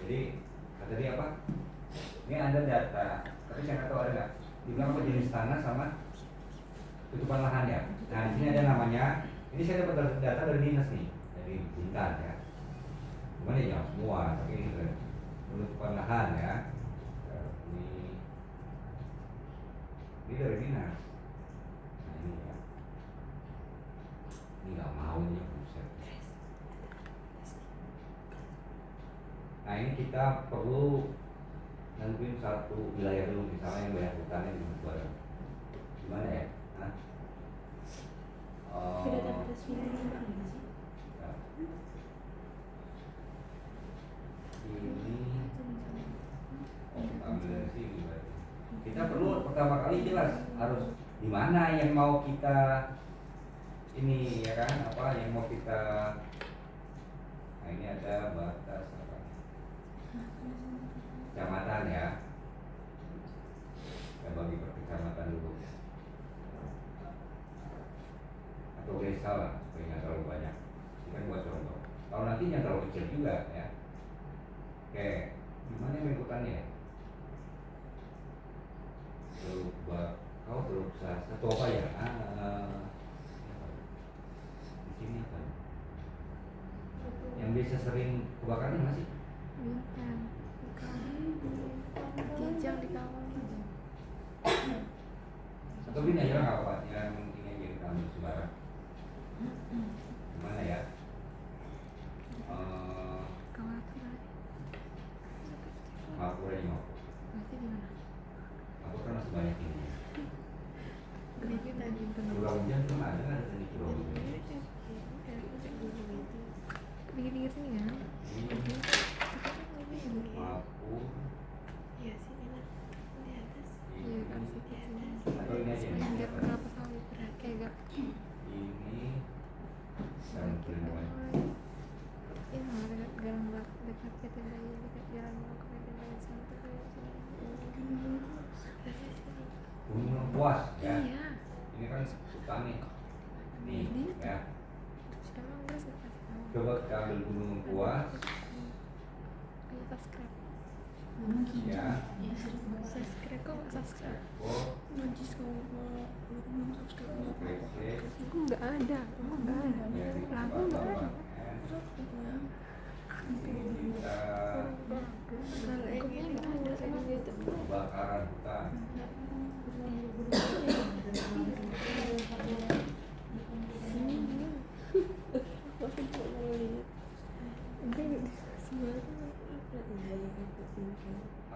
Jadi tadi apa? Ini ada data, tapi saya nggak tahu ada nggak. Dibilang apa jenis tanah sama tutupan lahan ya. Nah di sini ada namanya. Ini saya dapat data dari dinas nih, dari Bintan ya. Gimana ya semua, tapi ini tutupan lahan ya. Ini dari dinas. Nah ini ya. Ini nggak mau ini buset. Nah ini kita perlu nentuin satu wilayah dulu, misalnya yang banyak hutannya di Bogor. Gimana ya? Hah? Ini ambil dari sini berarti. Kita perlu pertama kali jelas harus di mana yang mau kita ini ya kan, apa yang mau kita. Nah ini ada batas apa? Kecamatan ya. Kita bagi per kecamatan dulu. Atau desa lah, supaya nggak terlalu banyak. Ini kan buat contoh. Kalau nantinya terlalu kecil juga ya. Oke, gimana yang hutannya? Kau belum satu apa ya? Di sini apa? Yang biasa sering kebakaran mana sih? Bintang. Kijang di kawal. Atau bina aja nggak apa? Yang ini aja kita ambil sembarang. Gimana ya? Kawal apa? Mapura ini mau. Berarti gimana? Aku kan masih banyak ini. Berarti tadi Curah hujan tuh ada nggak ada di curah hujan? Pinggir-pinggir sini kan? Mapur. Iya sih, enak. Di atas. Iya kan sih di atas. Atau ini aja nih. Enggak kenapa kali berat kayak gak. Ini sekarang kirim namanya. Ini malah dekat jalan dekat PT Raya, dekat jalan mau ke PT Raya Santai kayak sini. Gunung Lengkuas ya. Iya. Ini kan hutan nih. Nih ya. Emang gue suka kasih tahu. Coba kita ambil Gunung Lengkuas. Ayo subscribe. Ya. Subscribe kok nggak subscribe? Oh. Najis kalau lu belum subscribe Oke. Aku nggak ada. Aku nggak ada. Lagu nggak ada. Kita Kalau ini nggak ada di YouTube. kebakaran hutan.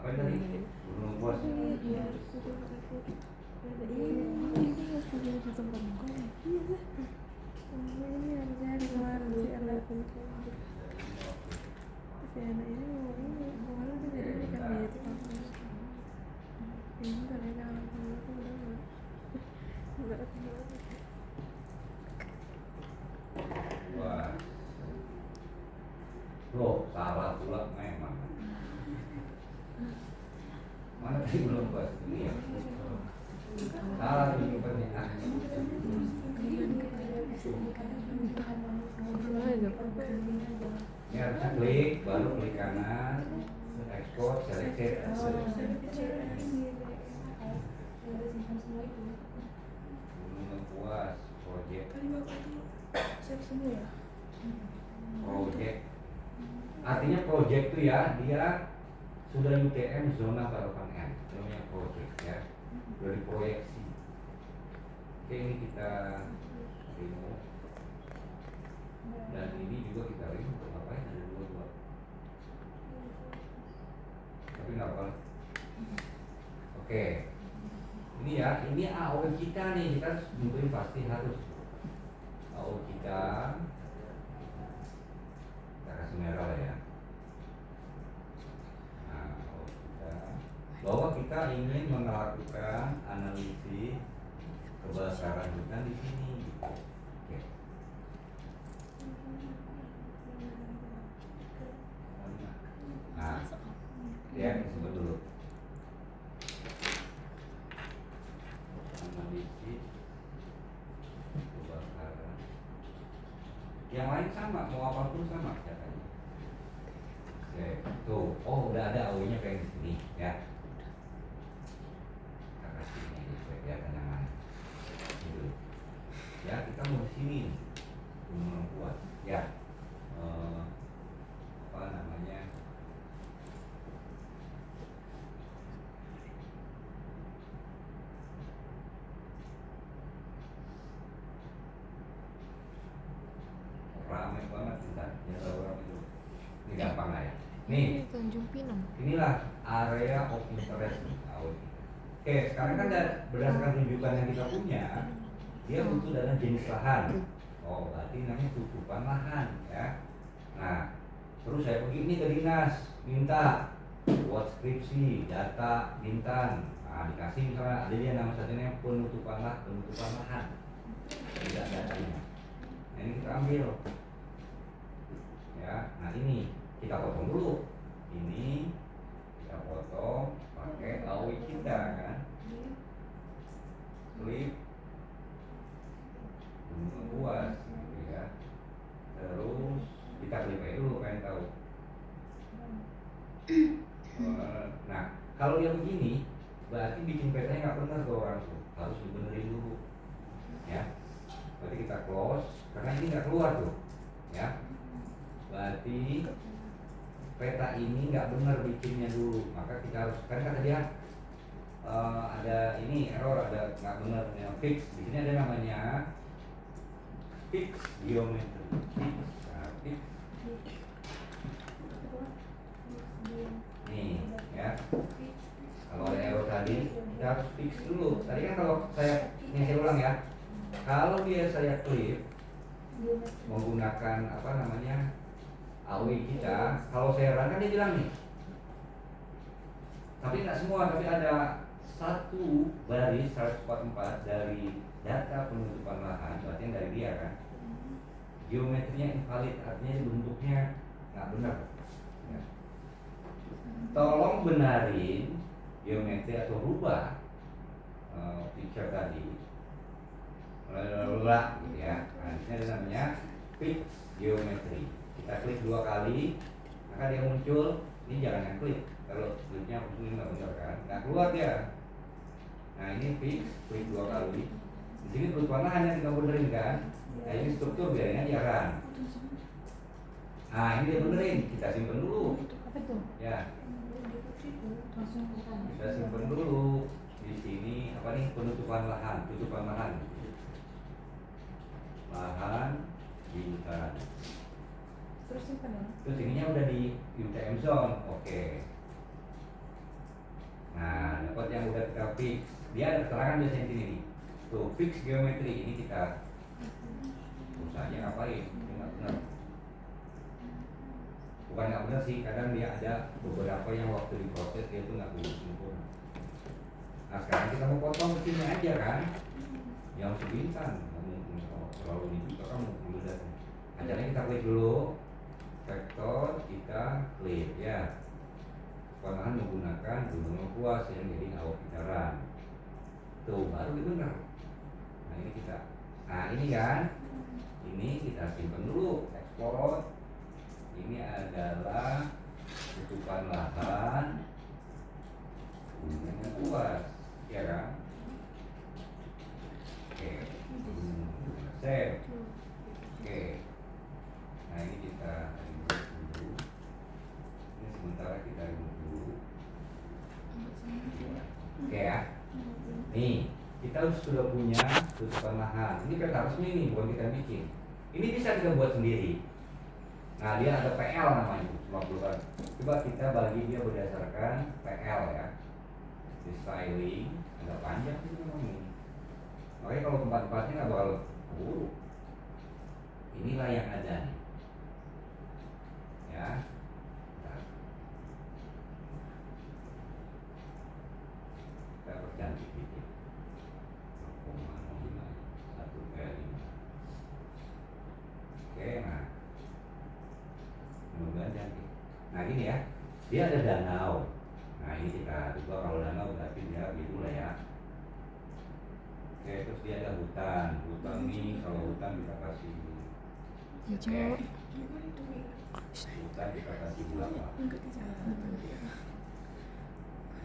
Apa yang tadi? Gunung Lengkuas. Ini harusnya di luar si anak ini mau ini kemarin tuh jadi ini kan di YouTube ini kan ya jangan dulu tuh udah Wah. Loh, salah pula memang. Mana tadi belum Lengkuas? Ini ya. Salah penyimpannya. Ini harusnya klik, baru klik kanan, export, selected. Gunung Lengkuas, project. save semua ya? Project. Artinya project itu ya, dia sudah UTM zona Barokan N, namanya project ya, sudah diproyeksi. Oke, ini kita remove. Dan ini juga kita remove. Untuk ngapain? Ada dua. Tapi nggak apa. Oke. Ini ya, ini AOI kita nih, kita mungkin pasti harus AOI kita kasih merah lah ya. Nah, AOI kita bahwa kita ingin melakukan analisis kebakaran hutan di sini. Oke. Nah, ya disebut dulu. Analisis kebakaran. Yang lain sama, mau apapun sama katanya. Oke, tuh, oh udah ada AW-nya kayak di sini ya. Kita kasih ini supaya kelihatan yang mana. Ini dulu. Ya, kita mau di sini. Belum kuat. Ya. Apa namanya? Ramai banget kita. Ya, orang itu. Ini gampang lah ya. Nih, Tanjung Pinang. inilah area of interest AW. Oke, sekarang kan berdasarkan rujukan yang kita punya, dia butuh dana jenis lahan. Oh, berarti namanya tutupan lahan ya. Nah, terus saya pergi ini ke dinas, minta buat skripsi, data bintang. Nah, dikasih misalnya ada dia nama satunya penutupan lahan. Tidak datanya. Nah, ini kita ambil. Ya, nah ini kita potong dulu. Ini kita potong pakai AW kita kan. Klik luas gitu ya. Terus kita klik aja dulu pengen tahu. Nah, kalau dia begini berarti bikin petanya nggak benar tuh orang tuh, harus dibenerin dulu ya. Berarti kita close karena ini nggak keluar tuh ya. Berarti peta ini nggak benar bikinnya dulu, maka kita harus kan kata dia ada ini error, ada nggak benar yang fix. Di sini ada namanya fix geometry. Fix nih ya. Kalau ada error tadi kita harus fix dulu. Tadi kan kalau saya ulang ya, kalau dia saya klik menggunakan apa namanya AW kita, kalau saya run kan dia bilang nih, tapi nggak semua, tapi ada satu baris 144 dari data penutupan lahan, berarti yang dari dia kan, geometrinya invalid, artinya bentuknya nggak benar ya. Tolong benarin geometri atau rubah picture tadi lelah gitu ya. Nah, ini ada namanya fix geometry. Kita klik 2 kali, maka dia muncul. Ini jangan yang klik, kalau kliknya ini nggak benar kan, nggak keluar dia. Nah ini fix, klik 2 kali. Di sini perubahan lahan yang kita benerin kan. Nah ini struktur biarin aja kan. Nah ini dia benerin, kita simpen dulu. Apa itu? Ya, Langsung kita simpen dulu. Di sini apa nih penutupan lahan, tutupan lahan. Lahan bintang. terus simpan ya? Terus ininya udah di UTM zone, oke. Nah, dapat yang udah kita fix. Dia ada keterangan biasanya di sini nih. Tuh, fix geometri ini kita usahanya ngapain? Ini nggak benar. Bukan nggak benar sih, kadang dia ada beberapa yang waktu diproses dia tuh nggak begitu sempurna. Nah, sekarang kita mau potong ke sini aja kan? Yang sebintang, kalau terlalu ini juga kan mau beda. Acaranya kita klik dulu. Vektor kita klik ya. Panahan menggunakan gunung kuas yang jadi awak putaran. Tuh baru itu benar. Nah ini kita, nah ini kan, ini kita simpan dulu, export. Ini adalah tutupan lahan gunung kuas, ya kan? Oke, save. Oke. Nah ini kita remove dulu. Ini sementara kita remove dulu. Oke ya. Nih kita sudah punya tutupan lahan. Ini peta resmi nih, bukan kita bikin. Ini bisa kita buat sendiri. Nah dia ada PL namanya, 50-an. Coba kita bagi dia berdasarkan PL ya. Di styling agak panjang sih memang ini. Makanya kalau tempat-tempatnya nggak bakal keburu. Inilah yang ada nih. Ya. Nah. Kita percantik dikit. 0,05 1/5. Oke, nah. Mudah-mudahan cantik. Nah gini ya, dia ada danau. Nah ini kita coba, kalau danau berarti dia gitu lah ya. Oke, terus dia ada hutan. Hutan nih, kalau hutan kita kasih hijau. Hutan kita kasih berapa?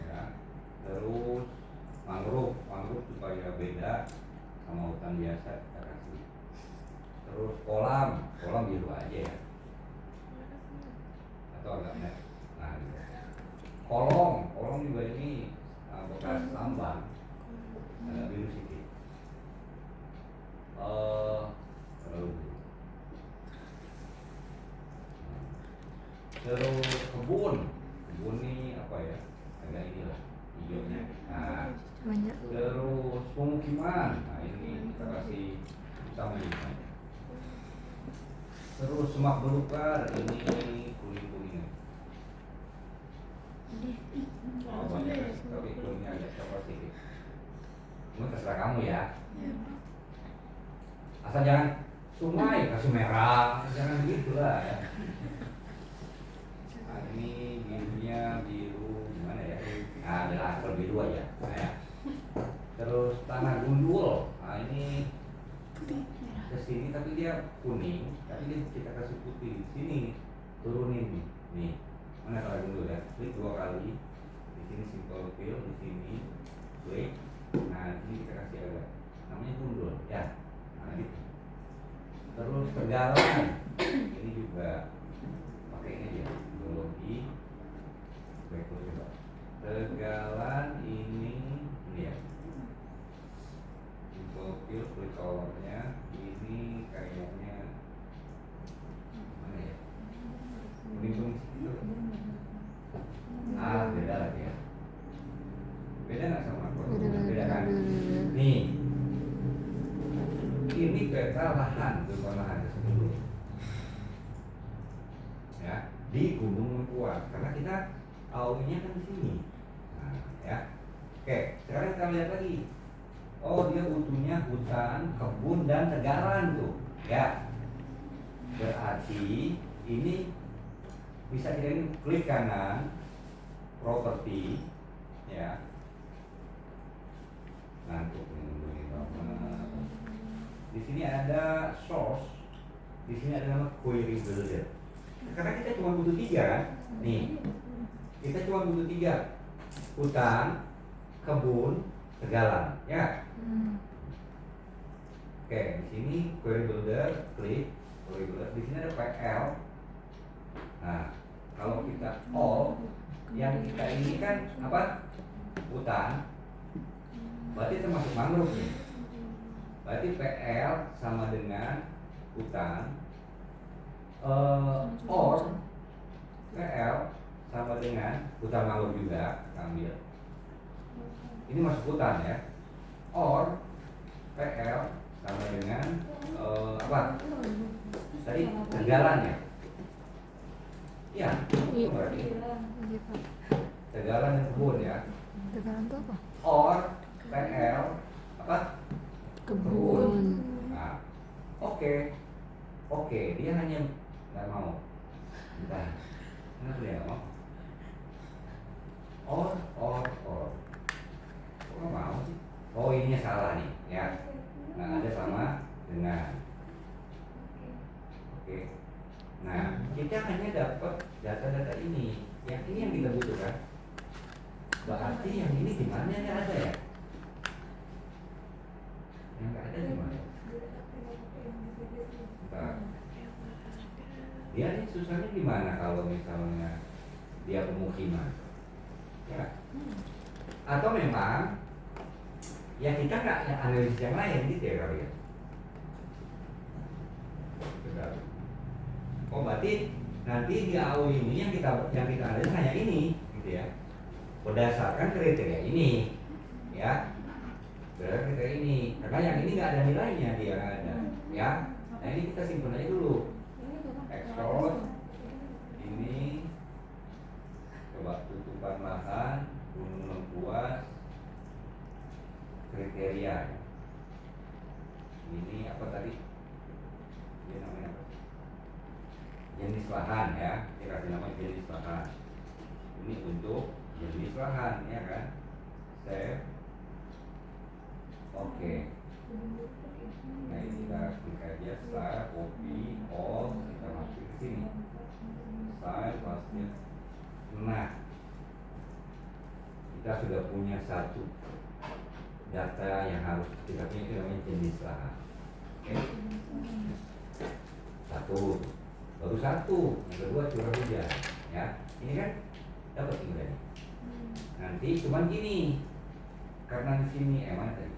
Ya. Terus mangrove supaya beda sama hutan biasa kita kasih. Terus kolam biru aja ya, atau agak merah. Nah, gitu. kolong juga ini bekas tambang, agak biru sedikit. Terlalu biru. Terus kebun ini apa ya, agak inilah hijaunya. Nah, Banyak. terus pemukiman, nah ini kita kasih sama ini. Terus semak belukar, ini kuning-kuning. Oh, banyak, tapi kuningnya agak coklat sedikit. Ini terserah kamu ya. Asal jangan sungai kasih merah, jangan gitu lah ya. Nah, ini birunya biru gimana ya? Nah, ada asal biru aja. Nah, ya. Terus tanah gundul, nah ini kesini tapi dia kuning, tapi dia kita kasih putih. Sini turunin nih, mana tanah gundul ya? Klik 2 kali. Di sini simple fill, di sini klik. Nah, di sini kita kasih agak namanya gundul ya. Nah, gitu. Terus tegalan, ini juga pakai ini aja, teknologi. Coba. Tegalan ini ya. Simple fill, klik colornya. Ini kayaknya mana ya? Kuning itu. Beda lagi ya. Beda nggak sama aku? Beda kan? Nih, ini peta lahan, bukan lahan tersebut. Ya, di Gunung Mengkuat. Karena kita awalnya kan di sini. Nah, ya. Oke, sekarang kita lihat lagi. Oh, dia butuhnya hutan, kebun, dan tegaran tuh, ya. Berarti ini bisa kita ini klik kanan, properti, ya. Ngantuk ini banget. Di sini ada source, di sini ada nama query builder. Karena kita cuma butuh 3 kan, nih. Kita cuma butuh 3, hutan, kebun, tegalan, ya. Oke, di sini query builder, klik query builder. Di sini ada PL. Nah, kalau kita all, yang kita ini kan apa? Hutan. Berarti termasuk mangrove nih. Berarti PL sama dengan hutan. Or PL sama dengan hutan mangrove juga, ambil. Ini masuk hutan ya. Or PL sama dengan apa? Tadi tegalan ya. Iya, berarti Iya, Pak. tegalan dan kebun ya. Tegalan itu apa? Or PL apa? Kebun. Nah, oke, dia hanya nggak mau. Bentar, kenapa dia nggak mau? Or. Kok nggak mau sih? Oh, ininya salah nih, ya. Nggak ada sama dengan. Oke. Nah, kita hanya dapat data-data ini. Yang ini yang kita butuhkan. Berarti yang ini di mana yang ada ya? Yang nggak ada di mana? Bentar. Dia ini susahnya di mana kalau misalnya dia pemukiman? Ya. Atau memang ya kita nggak analisis yang lain gitu ya kali ya. Bentar. Oh, berarti nanti di AU ini yang kita analisis hanya ini, gitu ya. Berdasarkan kriteria ini, ya. Berdasarkan kriteria ini. Karena yang ini nggak ada nilainya, dia nggak ada, ya. Nah, ini kita simpan aja dulu. Export ini coba tutupan lahan Gunung Lengkuas kriteria. Ini apa tadi? Ini namanya apa? Jenis lahan ya, kita kasih nama jenis lahan. Ini untuk jenis lahan ya kan. Save. Oke. Nah ini kita klik aja style, copy, all, kita masukin ke sini. Style, paste. Nah, kita sudah punya satu data yang harus kita punya, itu namanya jenis lahan. Oke, satu, baru satu, yang kedua curah hujan, ya. Ini kan dapat tinggal. Nanti cuman gini, karena di sini mana tadi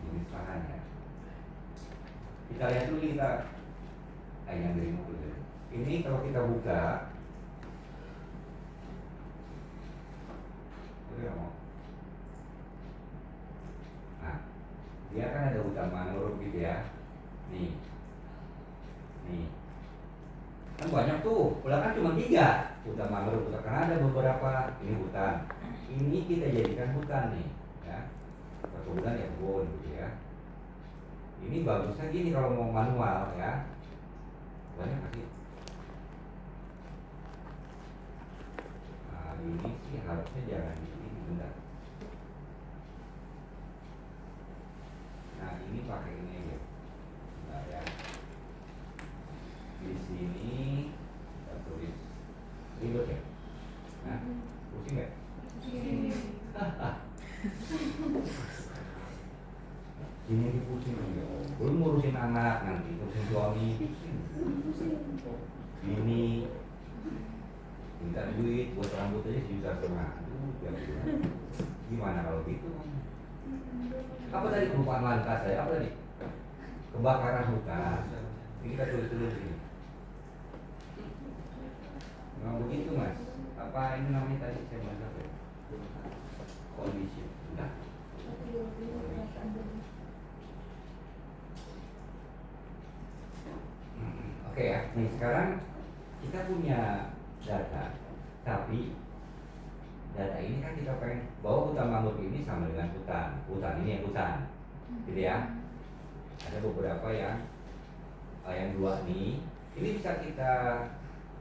jenis lahannya. Kita lihat dulu yang dari dulu. Ini kalau kita buka, nah, dia kan ada hutan mangrove gitu ya. Nih, kan banyak tuh. Padahal kan cuma 3 hutan mangrove, karena ada beberapa ini hutan. Ini kita jadikan hutan nih, ya. Perkebunan ya kebun gitu ya. Ini bagusnya gini kalau mau manual ya. Banyak nggak sih? Nah, ini sih harusnya jangan di sini, bentar. Nah, ini pakai ini aja. Nah, ya. Di sini kita tulis ribet ya. Nah, pusing nggak? Ini pusing ya. Belum ngurusin anak, nanti ngurusin suami. Ini minta duit buat rambut aja 1,5 juta. Aduh, gimana kalau gitu? Apa tadi kelupaan lantas saya? Apa tadi? Kebakaran hutan. Ini kita tulis ini. Nggak begitu mas. Apa ini namanya tadi saya bilang apa? Kondisi. Sudah. Oke ya. Nih sekarang kita punya data, tapi data ini kan kita pengen bahwa hutan mangrove ini sama dengan hutan ini yang hutan, gitu ya. Ada beberapa yang 2 nih, ini bisa kita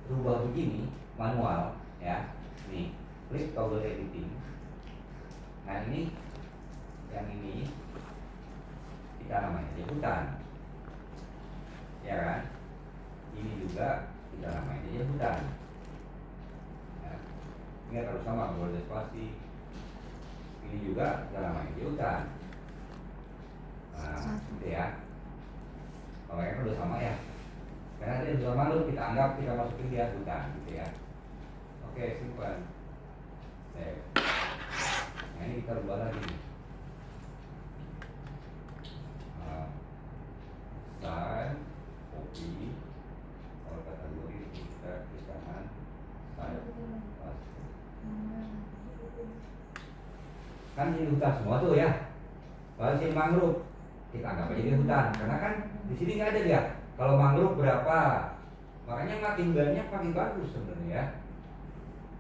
rubah begini manual ya. Nih, klik toggle editing. Nah ini yang ini kita namanya dia hutan, ya kan? Ini juga kita namanya dia hutan. Ingat harus sama, boleh spasi. Ini juga kita namanya dia hutan. Nah, gitu ya. Kalau yang udah sama ya. Karena dia sudah malu, kita anggap kita masukin dia hutan, gitu ya. Oke, simpan. Save. Nah ini kita rubah lagi. Style, copy. Kalau kategori kita klik kanan, style, paste. Kan ini hutan semua tuh ya. Kalau sini mangrove, kita anggap aja dia hutan, karena kan di sini nggak ada dia. Kalau mangrove berapa? Makanya makin banyak makin bagus sebenarnya ya.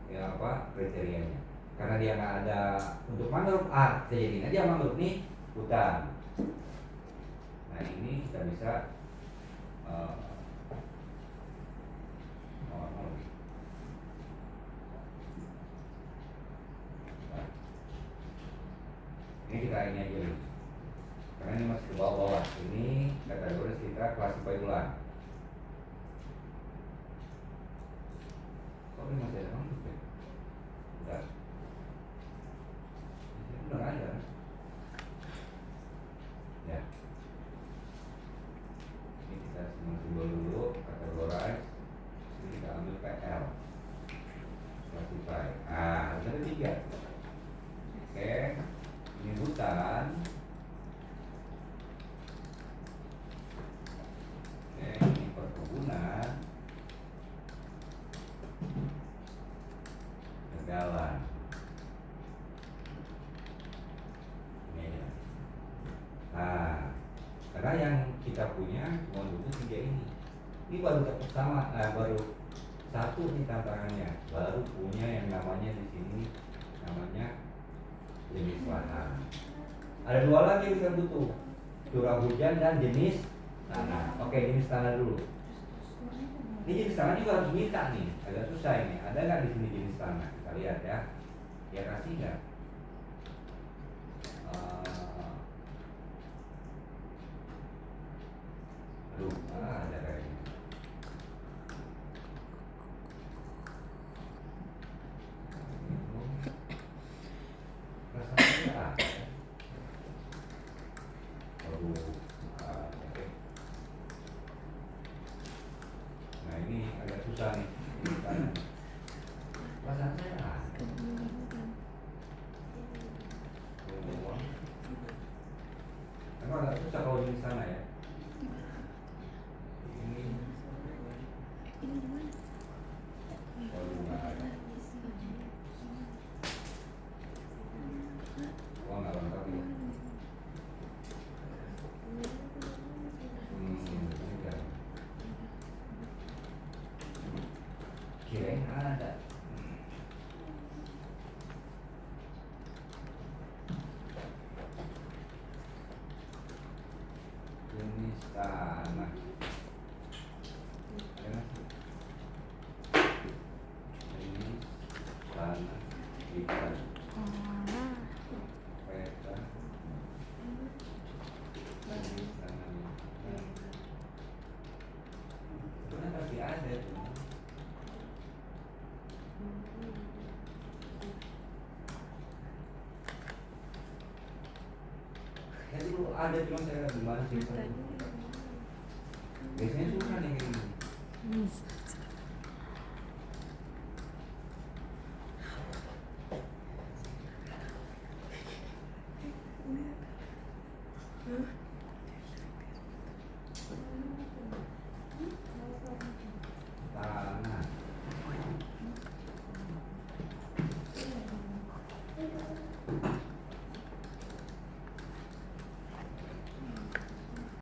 Ya apa kriterianya? Karena dia nggak ada untuk mangrove, saya jadiin aja mangrove nih hutan. Nah ini kita bisa ini kita ini aja nih. Karena ini masih ke bawah-bawah. Ini kategori kita classify ulang. Kok ini masih ada mangrove ya? Udah. Ini udah nggak ada. Ya. Ini kita simbol dulu, categorize. Ini kita ambil PL. Classify. Ah, ada 3. Oke. Ini hutan. Oke, ini perkebunan. Jalan. Ini aja. Nah, karena yang kita punya cuma butuh 3 ini. Ini baru sama, baru satu nih tantangannya. Baru punya yang namanya di sini namanya jenis lahan. Ada 2 lagi yang kita butuh, curah hujan dan jenis tanah. Oke, jenis tanah dulu. Ini jenis tanah juga harus minta nih, agak susah ini. Ada nggak di sini jenis tanah? Kita lihat ya. Ya kasih nggak? kirain ada. Jenis tanah. Ada nggak sih? Jenis tanah ikan Oh, peta. Jenis tanah ikan. Sebenarnya pasti ada tuh. Ya dulu ada cuma saya gimana sih? Biasanya susah nih kayak gini.